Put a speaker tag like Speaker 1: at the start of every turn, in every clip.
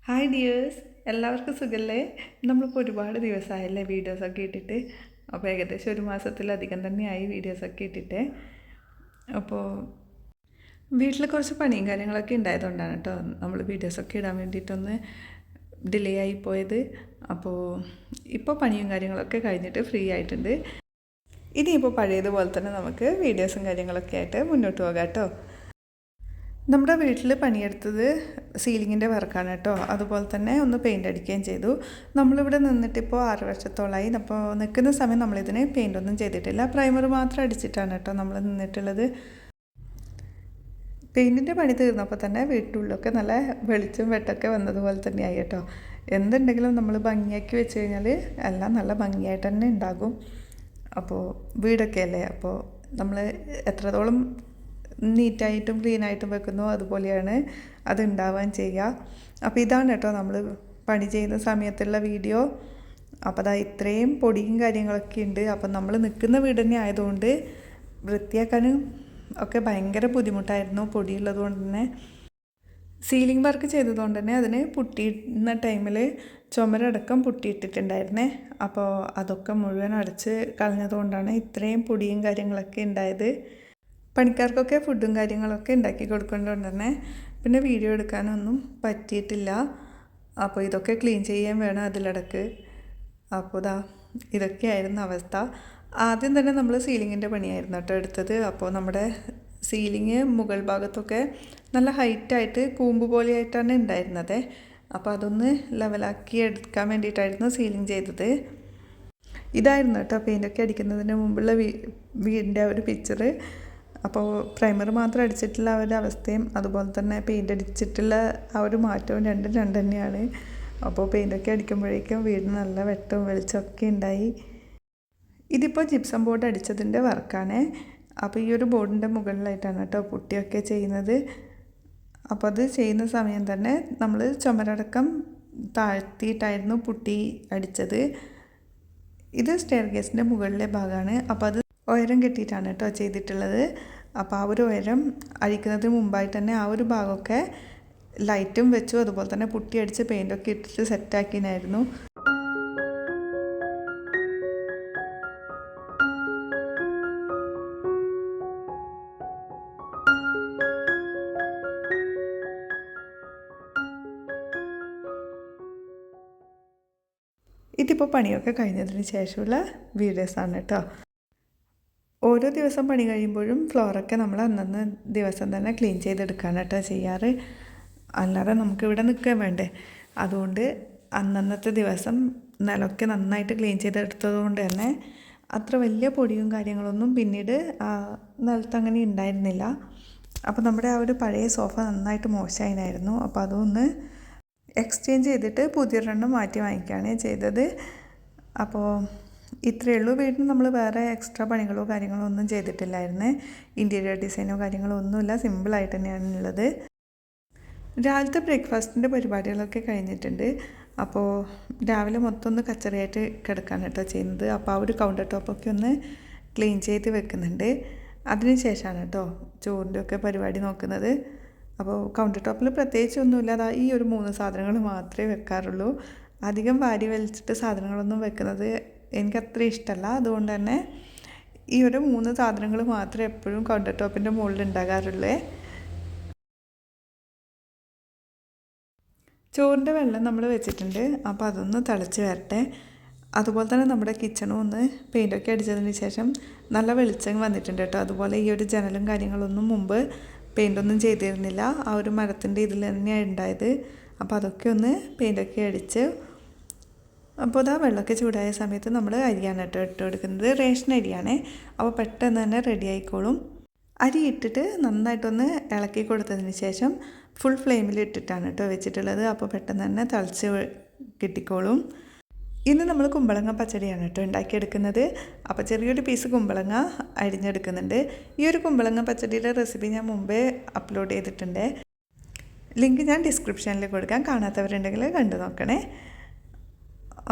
Speaker 1: Hi dears, എല്ലാവർക്കും സുഖല്ലേ? നമ്മളിപ്പോൾ ഒരുപാട് ദിവസമായല്ലേ വീഡിയോസൊക്കെ ഇട്ടിട്ട്. അപ്പോൾ ഏകദേശം ഒരു മാസത്തിലധികം തന്നെയായി വീഡിയോസൊക്കെ ഇട്ടിട്ട്. അപ്പോൾ വീട്ടിൽ കുറച്ച് പണിയും കാര്യങ്ങളൊക്കെ ഉണ്ടായതുകൊണ്ടാണ് കേട്ടോ നമ്മൾ വീഡിയോസൊക്കെ ഇടാൻ വേണ്ടിയിട്ടൊന്ന് ഡിലേ ആയി പോയത്. അപ്പോൾ ഇപ്പോൾ പണിയും കാര്യങ്ങളൊക്കെ കഴിഞ്ഞിട്ട് ഫ്രീ ആയിട്ടുണ്ട്. ഇനിയിപ്പോൾ പഴയതുപോലെ തന്നെ നമുക്ക് വീഡിയോസും കാര്യങ്ങളൊക്കെ ആയിട്ട് മുന്നോട്ട് പോകാം കേട്ടോ. നമ്മുടെ വീട്ടിൽ പണിയെടുത്തത് സീലിങ്ങിൻ്റെ വർക്കാണ് കേട്ടോ. അതുപോലെ തന്നെ ഒന്ന് പെയിൻ്റ് അടിക്കുകയും ചെയ്തു. നമ്മളിവിടെ നിന്നിട്ടിപ്പോൾ 6 വർഷത്തോളമായി. അപ്പോൾ നിൽക്കുന്ന സമയം നമ്മളിതിന് പെയിൻ്റൊന്നും ചെയ്തിട്ടില്ല, പ്രൈമർ മാത്രം അടിച്ചിട്ടാണ് കേട്ടോ നമ്മൾ നിന്നിട്ടുള്ളത്. പെയിൻറ്റിൻ്റെ പണി തീർന്നപ്പോൾ തന്നെ വീട്ടിനുള്ളിലൊക്കെ നല്ല വെളിച്ചം വെട്ടമൊക്കെ വന്നതുപോലെ തന്നെയായി കേട്ടോ. എന്തുണ്ടെങ്കിലും നമ്മൾ ഭംഗിയാക്കി വെച്ച് കഴിഞ്ഞാൽ എല്ലാം നല്ല ഭംഗിയായിട്ട് തന്നെ ഉണ്ടാകും. അപ്പോൾ വീടൊക്കെ അല്ലേ, അപ്പോൾ നമ്മൾ എത്രത്തോളം നീറ്റായിട്ടും ക്ലീനായിട്ടും വെക്കുന്നു അതുപോലെയാണ് അത് ഉണ്ടാവാൻ ചെയ്യുക. അപ്പോൾ ഇതാണ് കേട്ടോ നമ്മൾ പണി ചെയ്യുന്ന സമയത്തുള്ള വീഡിയോ. അപ്പോൾ അതാ ഇത്രയും പൊടിയും കാര്യങ്ങളൊക്കെ ഉണ്ട്. അപ്പം നമ്മൾ നിൽക്കുന്ന വീട് തന്നെ ആയതുകൊണ്ട് വൃത്തിയാക്കാനും ഒക്കെ ഭയങ്കര ബുദ്ധിമുട്ടായിരുന്നു, പൊടിയുള്ളത് കൊണ്ട് തന്നെ. സീലിംഗ് വർക്ക് ചെയ്തതുകൊണ്ട് തന്നെ അതിന് പുട്ടിയിരുന്ന ടൈമിൽ ചുമരടക്കം പുട്ടിയിട്ടിട്ടുണ്ടായിരുന്നേ. അപ്പോൾ അതൊക്കെ മുഴുവൻ അടച്ച് കളഞ്ഞതുകൊണ്ടാണ് ഇത്രയും പൊടിയും കാര്യങ്ങളൊക്കെ ഉണ്ടായത്. പണിക്കാർക്കൊക്കെ ഫുഡും കാര്യങ്ങളൊക്കെ ഉണ്ടാക്കി കൊടുക്കേണ്ടതുകൊണ്ട് തന്നെ പിന്നെ വീഡിയോ എടുക്കാനൊന്നും പറ്റിയിട്ടില്ല. അപ്പോൾ ഇതൊക്കെ ക്ലീൻ ചെയ്യാൻ വേണം അതിലിടക്ക്. അപ്പോൾ ഇതൊക്കെയായിരുന്നു അവസ്ഥ. ആദ്യം തന്നെ നമ്മൾ സീലിങ്ങിൻ്റെ പണിയായിരുന്നു കേട്ടോ എടുത്തത്. അപ്പോൾ നമ്മുടെ സീലിങ് മുകൾ ഭാഗത്തൊക്കെ നല്ല ഹൈറ്റായിട്ട് കൂമ്പ് പോലെയായിട്ടാണ് ഉണ്ടായിരുന്നത്. അപ്പോൾ അതൊന്ന് ലെവലാക്കി എടുക്കാൻ വേണ്ടിയിട്ടായിരുന്നു സീലിംഗ് ചെയ്തത്. ഇതായിരുന്നു കേട്ടോ പെയിൻ്റൊക്കെ അടിക്കുന്നതിന് മുമ്പുള്ള വീടിൻ്റെ ഒരു പിക്ചർ. അപ്പോൾ പ്രൈമർ മാത്രം അടിച്ചിട്ടുള്ള ആ ഒരു അവസ്ഥയും അതുപോലെ തന്നെ പെയിൻ്റ് അടിച്ചിട്ടുള്ള ആ ഒരു മാറ്റവും രണ്ടും രണ്ട് തന്നെയാണ്. അപ്പോൾ പെയിൻ്റൊക്കെ അടിക്കുമ്പോഴേക്കും വീടിന് നല്ല വെട്ടവും വെളിച്ചമൊക്കെ ഉണ്ടായി. ഇതിപ്പോൾ ജിപ്സം ബോർഡ് അടിച്ചതിൻ്റെ വർക്കാണ്. അപ്പോൾ ഈ ഒരു ബോർഡിൻ്റെ മുകളിലായിട്ടാണ് കേട്ടോ പുട്ടിയൊക്കെ ചെയ്യുന്നത്. അപ്പോൾ അത് ചെയ്യുന്ന സമയം തന്നെ നമ്മൾ ചുമരടക്കം താഴ്ത്തിയിട്ടായിരുന്നു പുട്ടി അടിച്ചത്. ഇത് സ്റ്റെയർ കേസിൻ്റെ മുകളിലെ ഭാഗമാണ്. അപ്പോൾ അത് ഉയരം കെട്ടിയിട്ടാണ് കേട്ടോ ചെയ്തിട്ടുള്ളത്. അപ്പോൾ ആ ഒരു ഉയരം അഴിക്കുന്നതിന് മുമ്പായിട്ട് തന്നെ ആ ഒരു ഭാഗമൊക്കെ ലൈറ്റും വെച്ചു, അതുപോലെ തന്നെ പുട്ടി അടിച്ച് പെയിൻ്റൊക്കെ ഇട്ടിട്ട് സെറ്റാക്കിനായിരുന്നു. ഇതിപ്പോൾ പണിയൊക്കെ കഴിഞ്ഞതിന് ശേഷമുള്ള വീഡിയോസാണ് കേട്ടോ. ഓരോ ദിവസം പണി കഴിയുമ്പോഴും ഫ്ലോറൊക്കെ നമ്മൾ അന്നന്ന് ദിവസം തന്നെ ക്ലീൻ ചെയ്തെടുക്കുകയാണ് കേട്ടോ ചെയ്യാറ്. അല്ലാതെ നമുക്കിവിടെ നിൽക്കാൻ വേണ്ടേ. അതുകൊണ്ട് അന്നന്നത്തെ ദിവസം നിലമൊക്കെ നന്നായിട്ട് ക്ലീൻ ചെയ്തെടുത്തത് കൊണ്ട് തന്നെ അത്ര വലിയ പൊടിയും കാര്യങ്ങളൊന്നും പിന്നീട് നിലത്ത് അങ്ങനെ ഉണ്ടായിരുന്നില്ല. അപ്പോൾ നമ്മുടെ ആ ഒരു പഴയ സോഫ നന്നായിട്ട് മോശമായിരുന്നു. അപ്പോൾ അതൊന്ന് എക്സ്ചേഞ്ച് ചെയ്തിട്ട് പുതിയൊരെണ്ണം മാറ്റി വാങ്ങിക്കുകയാണ് ചെയ്തത്. അപ്പോൾ ഇത്രയേ ഉള്ളൂ. വീട്ടിൽ നമ്മൾ വേറെ എക്സ്ട്രാ പണികളോ കാര്യങ്ങളോ ഒന്നും ചെയ്തിട്ടില്ലായിരുന്നു. ഇൻറ്റീരിയർ ഡിസൈനോ കാര്യങ്ങളോ ഒന്നുമില്ല, സിമ്പിളായിട്ട് തന്നെയാണ് ഉള്ളത്. രാവിലത്തെ ബ്രേക്ക്ഫാസ്റ്റിൻ്റെ പരിപാടികളൊക്കെ കഴിഞ്ഞിട്ടുണ്ട്. അപ്പോൾ രാവിലെ മൊത്തം ഒന്ന് കച്ചറിയായിട്ട് കിടക്കാൻ കേട്ടോ ചെയ്യുന്നത്. അപ്പോൾ ആ ഒരു കൗണ്ടർ ടോപ്പൊക്കെ ഒന്ന് ക്ലീൻ ചെയ്ത് വെക്കുന്നുണ്ട്. അതിന് ശേഷമാണ് കേട്ടോ ചോറിൻ്റെ ഒക്കെ പരിപാടി നോക്കുന്നത്. അപ്പോൾ കൗണ്ടർ ടോപ്പിൽ പ്രത്യേകിച്ച് ഒന്നുമില്ല, ഈ ഒരു 3 സാധനങ്ങൾ മാത്രമേ വെക്കാറുള്ളൂ. അധികം വാരി വലിച്ചിട്ട് സാധനങ്ങളൊന്നും വെക്കുന്നത് എനിക്കത്ര ഇഷ്ടമല്ല. അതുകൊണ്ട് തന്നെ ഈ ഒരു 3 സാധനങ്ങൾ മാത്രമേ എപ്പോഴും കൗണ്ടർ ടോപ്പിൻ്റെ മുകളിൽ ഉണ്ടാകാറുള്ളൂ. ചോറിൻ്റെ വെള്ളം നമ്മൾ വെച്ചിട്ടുണ്ട്. അപ്പോൾ അതൊന്ന് തിളച്ച് വരട്ടെ. അതുപോലെ തന്നെ നമ്മുടെ കിച്ചണും ഒന്ന് പെയിൻ്റൊക്കെ അടിച്ചതിന് ശേഷം നല്ല വെളിച്ചം വന്നിട്ടുണ്ട് കേട്ടോ. അതുപോലെ ഈ ഒരു ജനലും കാര്യങ്ങളൊന്നും മുമ്പ് പെയിൻ്റൊന്നും ചെയ്തിരുന്നില്ല, ആ ഒരു മരത്തിൻ്റെ ഇതിൽ തന്നെയാണ് ഉണ്ടായത്. അപ്പോൾ അതൊക്കെ ഒന്ന് പെയിൻ്റൊക്കെ അടിച്ച്. അപ്പോൾ വെള്ളമൊക്കെ ചൂടായ സമയത്ത് നമ്മൾ അരിയാണ് കേട്ടോ ഇട്ട് കൊടുക്കുന്നത്. റേഷൻ അരിയാണ്. അപ്പോൾ പെട്ടെന്ന് തന്നെ റെഡി ആയിക്കോളും. അരി ഇട്ടിട്ട് നന്നായിട്ടൊന്ന് ഇളക്കി കൊടുത്തതിന് ശേഷം ഫുൾ ഫ്ലെയിമിൽ ഇട്ടിട്ടാണ് കേട്ടോ വെച്ചിട്ടുള്ളത്. അപ്പോൾ പെട്ടെന്ന് തന്നെ തിളച്ച് കിട്ടിക്കോളും. ഇന്ന് നമ്മൾ കുമ്പളങ്ങ പച്ചടിയാണ് കേട്ടോ ഉണ്ടാക്കിയെടുക്കുന്നത്. അപ്പോൾ ചെറിയൊരു പീസ് കുമ്പളങ്ങ അരിഞ്ഞെടുക്കുന്നുണ്ട്. ഈ ഒരു കുമ്പളങ്ങ പച്ചടിയുടെ റെസിപ്പി ഞാൻ മുമ്പേ അപ്ലോഡ് ചെയ്തിട്ടുണ്ട്. ലിങ്ക് ഞാൻ ഡിസ്ക്രിപ്ഷനിൽ കൊടുക്കാം, കാണാത്തവരുണ്ടെങ്കിൽ കണ്ടു നോക്കണേ.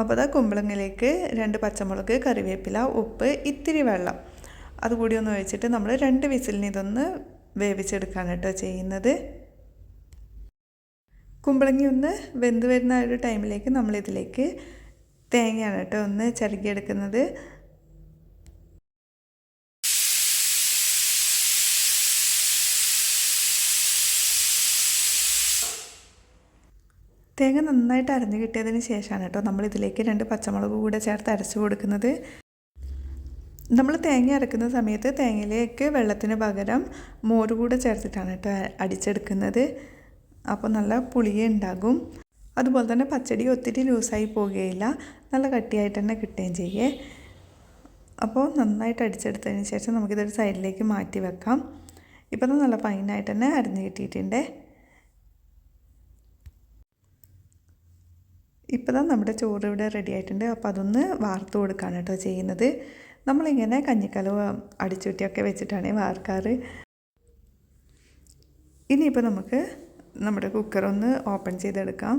Speaker 1: അപ്പോൾ കുമ്പളങ്ങയിലേക്ക് 2 പച്ചമുളക്, കറിവേപ്പില, ഉപ്പ്, ഇത്തിരി വെള്ളം അതുകൂടി ഒന്ന് ഒഴിച്ചിട്ട് നമ്മൾ 2 വിസിലിന് ഇതൊന്ന് വേവിച്ചെടുക്കുകയാണ് കേട്ടോ ചെയ്യുന്നത്. കുമ്പളങ്ങി ഒന്ന് വെന്ത് വരുന്ന ആ ഒരു ടൈമിലേക്ക് നമ്മളിതിലേക്ക് തേങ്ങയാണ് കേട്ടോ ഒന്ന് ചിരകിയെടുക്കുന്നത്. തേങ്ങ നന്നായിട്ട് അരഞ്ഞു കിട്ടിയതിന് ശേഷമാണ് കേട്ടോ നമ്മളിതിലേക്ക് 2 പച്ചമുളക് കൂടെ ചേർത്ത് അരച്ച് കൊടുക്കുന്നത്. നമ്മൾ തേങ്ങ അരക്കുന്ന സമയത്ത് തേങ്ങയിലേക്ക് വെള്ളത്തിന് പകരം മോര് കൂടെ ചേർത്തിട്ടാണ് കേട്ടോ അടിച്ചെടുക്കുന്നത്. അപ്പോൾ നല്ല പുളിയേ ഉണ്ടാകും. അതുപോലെ തന്നെ പച്ചടി ഒത്തിരി ലൂസായി പോവുകയില്ല, നല്ല കട്ടിയായിട്ട് തന്നെ കിട്ടുകയും ചെയ്യേ. അപ്പോൾ നന്നായിട്ട് അടിച്ചെടുത്തതിന് ശേഷം നമുക്കിതൊരു സൈഡിലേക്ക് മാറ്റി വെക്കാം. ഇപ്പോൾ നല്ല ഫൈനായിട്ട് തന്നെ അരിഞ്ഞ് കിട്ടിയിട്ടുണ്ട്. ഇപ്പോൾ നമ്മുടെ ചോറ് ഇവിടെ റെഡി ആയിട്ടുണ്ട്. അപ്പോൾ അതൊന്ന് വാർത്ത് കൊടുക്കുകയാണ് കേട്ടോ ചെയ്യുന്നത്. നമ്മളിങ്ങനെ കഞ്ഞിക്കലം അടിച്ചുട്ടിയൊക്കെ വെച്ചിട്ടാണ് വാർക്കാറ്. ഇനിയിപ്പോൾ നമുക്ക് നമ്മുടെ കുക്കറൊന്ന് ഓപ്പൺ ചെയ്തെടുക്കാം.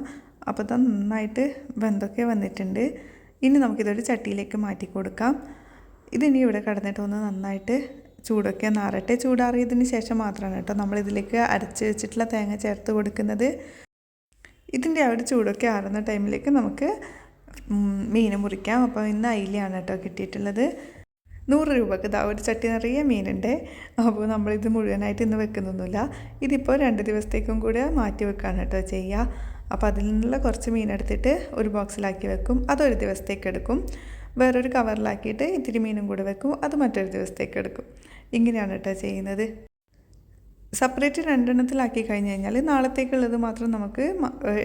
Speaker 1: അപ്പോൾ അത് നന്നായിട്ട് വെന്തൊക്കെ വന്നിട്ടുണ്ട്. ഇനി നമുക്കിതൊരു ചട്ടിയിലേക്ക് മാറ്റി കൊടുക്കാം. ഇതിനി ഇവിടെ കിടന്നിട്ടൊന്ന് നന്നായിട്ട് ചൂടൊക്കെ നാറട്ടെ. ചൂടാറിയതിന് ശേഷം മാത്രമാണ് കേട്ടോ നമ്മളിതിലേക്ക് അരച്ച് വെച്ചിട്ടുള്ള തേങ്ങ ചേർത്ത് കൊടുക്കുന്നത്. ഇതിൻ്റെ ആ ഒരു ചൂടൊക്കെ ആറുന്ന ടൈമിലേക്ക് നമുക്ക് മീൻ മുറിക്കാം. അപ്പോൾ ഇന്ന് അയിലയാണ് കേട്ടോ കിട്ടിയിട്ടുള്ളത്. 100 രൂപക്ക് ഇതാ ഒരു ചട്ടി നിറയെ മീനുണ്ട്. അപ്പോൾ നമ്മളിത് മുഴുവനായിട്ട് ഇന്ന് വെക്കുന്നൊന്നുമില്ല. ഇതിപ്പോൾ 2 ദിവസത്തേക്കും കൂടെ മാറ്റി വെക്കുകയാണ് കേട്ടോ ചെയ്യുക. അപ്പോൾ അതിൽ നിന്നുള്ള കുറച്ച് മീനെടുത്തിട്ട് ഒരു ബോക്സിലാക്കി വെക്കും, അതൊരു ദിവസത്തേക്ക് എടുക്കും. വേറൊരു കവറിലാക്കിയിട്ട് ഇത്തിരി മീനും കൂടെ വെക്കും, അത് മറ്റൊരു ദിവസത്തേക്ക് എടുക്കും. ഇങ്ങനെയാണ് കേട്ടോ ചെയ്യുന്നത്. സെപ്പറേറ്റ് 2 എണ്ണത്തിലാക്കി കഴിഞ്ഞ് കഴിഞ്ഞാൽ നാളത്തേക്കുള്ളത് മാത്രം നമുക്ക്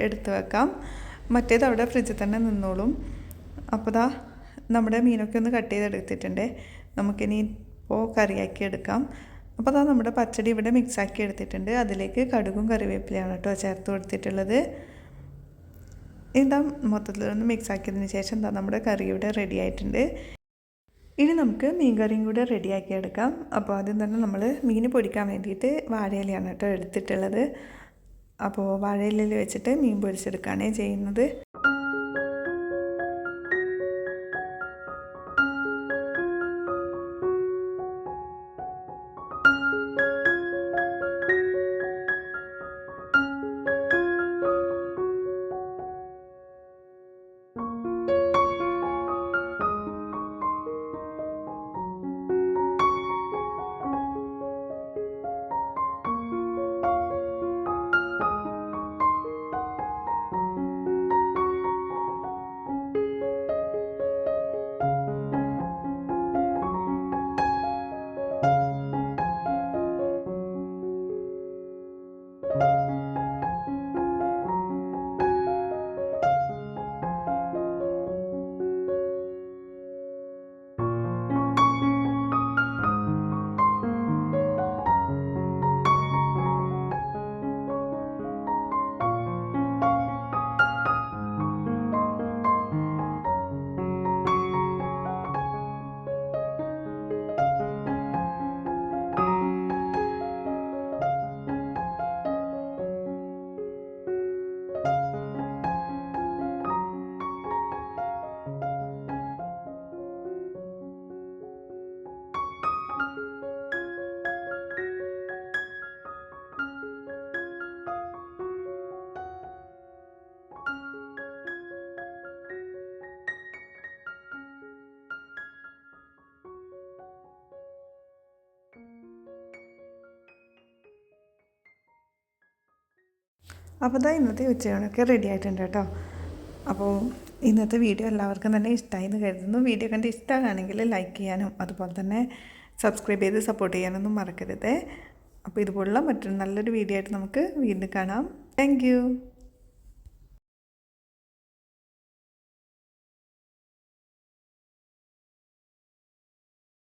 Speaker 1: എടുത്ത് വെക്കാം. മറ്റേത് അവിടെ ഫ്രിഡ്ജിൽ തന്നെ നിന്നോളും. അപ്പോൾ ദാ നമ്മുടെ മീനൊക്കെ ഒന്ന് കട്ട് ചെയ്തെടുത്തിട്ടുണ്ട്. നമുക്കിനി ഇപ്പോൾ കറിയാക്കി എടുക്കാം. അപ്പോൾ അതാ നമ്മുടെ പച്ചടി ഇവിടെ മിക്സാക്കി എടുത്തിട്ടുണ്ട്. അതിലേക്ക് കടുകും കറിവേപ്പിലയാണ് കേട്ടോ ചേർത്ത് കൊടുത്തിട്ടുള്ളത്. ഇതാ മൊത്തത്തിലൊന്ന് മിക്സാക്കിയതിന് ശേഷം എന്താ നമ്മുടെ കറി ഇവിടെ റെഡി ആയിട്ടുണ്ട്. ഇനി നമുക്ക് മീൻ കറിയും കൂടെ റെഡിയാക്കി എടുക്കാം. അപ്പോൾ ആദ്യം തന്നെ നമ്മൾ മീൻ പൊരിക്കാൻ വേണ്ടിയിട്ട് വാഴയിലയാണ് കേട്ടോ എടുത്തിട്ടുള്ളത്. അപ്പോൾ വാഴയിലയിൽ വെച്ചിട്ട് മീൻ പൊരിച്ചെടുക്കുകയാണ് ചെയ്യുന്നത്. അപ്പോൾ ഇതാ ഇന്നത്തെ ഉച്ചയൂണൊക്കെ റെഡി ആയിട്ടുണ്ട് കേട്ടോ. അപ്പോൾ ഇന്നത്തെ വീഡിയോ എല്ലാവർക്കും തന്നെ ഇഷ്ടമായി എന്ന് കരുതുന്നു. വീഡിയോ കണ്ട് ഇഷ്ടമാണെങ്കിൽ ലൈക്ക് ചെയ്യാനും അതുപോലെ തന്നെ സബ്സ്ക്രൈബ് ചെയ്ത് സപ്പോർട്ട് ചെയ്യാനൊന്നും മറക്കരുത്. അപ്പോൾ ഇതുപോലുള്ള മറ്റൊരു നല്ലൊരു വീഡിയോ ആയിട്ട് നമുക്ക് വീണ്ടും കാണാം. താങ്ക്